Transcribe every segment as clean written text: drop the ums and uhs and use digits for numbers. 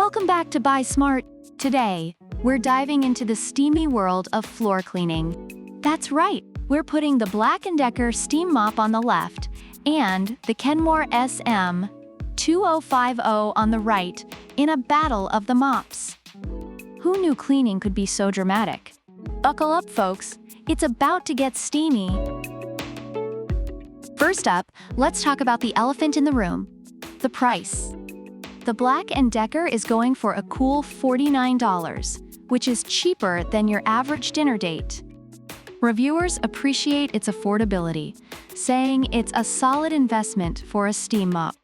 Welcome back to Buy Smart. Today, we're diving into the steamy world of floor cleaning. That's right, we're putting the Black+Decker Steam Mop on the left and the Kenmore SM2050 on the right in a battle of the mops. Who knew cleaning could be so dramatic? Buckle up, folks. It's about to get steamy. First up, let's talk about the elephant in the room, the price. The Black+Decker is going for a cool $49, which is cheaper than your average dinner date. Reviewers appreciate its affordability, saying it's a solid investment for a steam mop.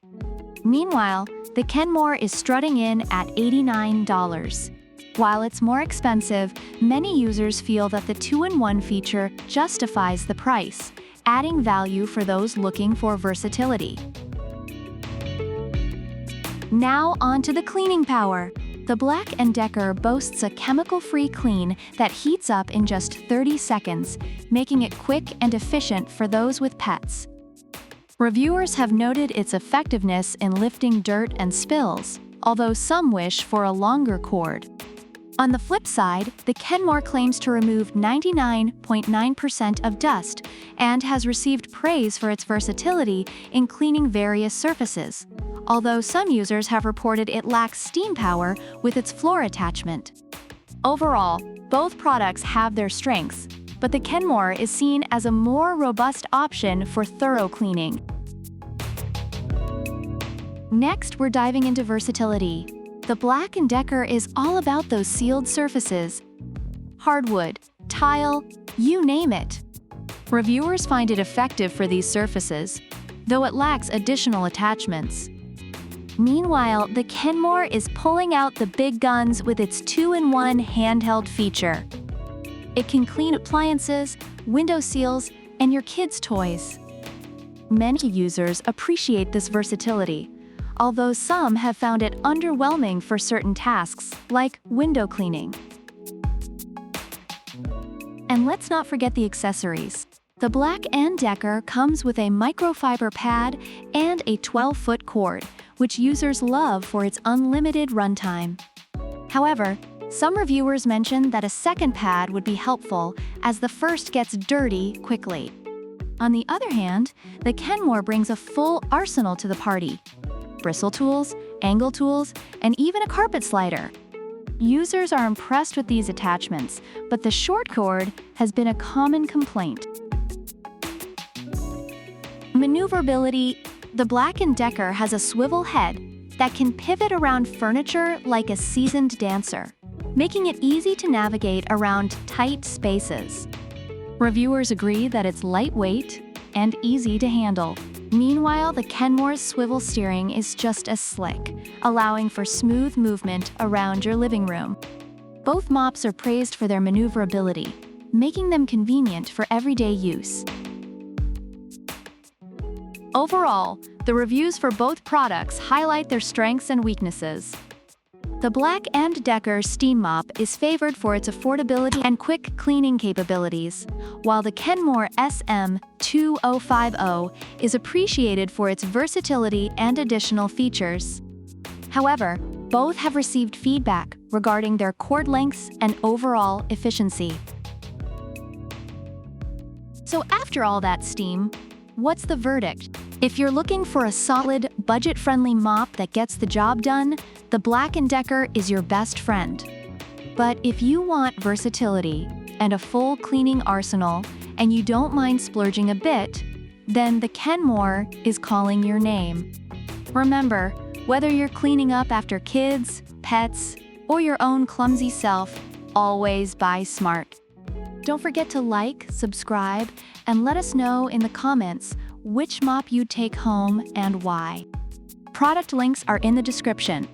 Meanwhile, the Kenmore is strutting in at $89. While it's more expensive, many users feel that the 2-in-1 feature justifies the price, adding value for those looking for versatility. Now on to the cleaning power. The Black+Decker boasts a chemical-free clean that heats up in just 30 seconds, making it quick and efficient for those with pets. Reviewers have noted its effectiveness in lifting dirt and spills, although some wish for a longer cord. On the flip side, the Kenmore claims to remove 99.9% of dust and has received praise for its versatility in cleaning various surfaces, although some users have reported it lacks steam power with its floor attachment. Overall, both products have their strengths, but the Kenmore is seen as a more robust option for thorough cleaning. Next, we're diving into versatility. The Black+Decker is all about those sealed surfaces. Hardwood, tile, you name it. Reviewers find it effective for these surfaces, though it lacks additional attachments. Meanwhile, the Kenmore is pulling out the big guns with its 2-in-1 handheld feature. It can clean appliances, window seals, and your kids' toys. Many users appreciate this versatility, although some have found it underwhelming for certain tasks, like window cleaning. And let's not forget the accessories. The Black+Decker comes with a microfiber pad and a 12-foot cord, which users love for its unlimited runtime. However, some reviewers mention that a second pad would be helpful as the first gets dirty quickly. On the other hand, the Kenmore brings a full arsenal to the party: bristle tools, angle tools, and even a carpet slider. Users are impressed with these attachments, but the short cord has been a common complaint. Maneuverability. The Black+Decker has a swivel head that can pivot around furniture like a seasoned dancer, making it easy to navigate around tight spaces. Reviewers agree that it's lightweight and easy to handle. Meanwhile, the Kenmore's swivel steering is just as slick, allowing for smooth movement around your living room. Both mops are praised for their maneuverability, making them convenient for everyday use. Overall, the reviews for both products highlight their strengths and weaknesses. The Black+Decker Steam Mop is favored for its affordability and quick cleaning capabilities, while the Kenmore SM2050 is appreciated for its versatility and additional features. However, both have received feedback regarding their cord lengths and overall efficiency. So after all that steam, what's the verdict? If you're looking for a solid, budget-friendly mop that gets the job done, the Black+Decker is your best friend. But if you want versatility and a full cleaning arsenal, and you don't mind splurging a bit, then the Kenmore is calling your name. Remember, whether you're cleaning up after kids, pets, or your own clumsy self, always buy smart. Don't forget to like, subscribe, and let us know in the comments which mop you'd take home and why. Product links are in the description.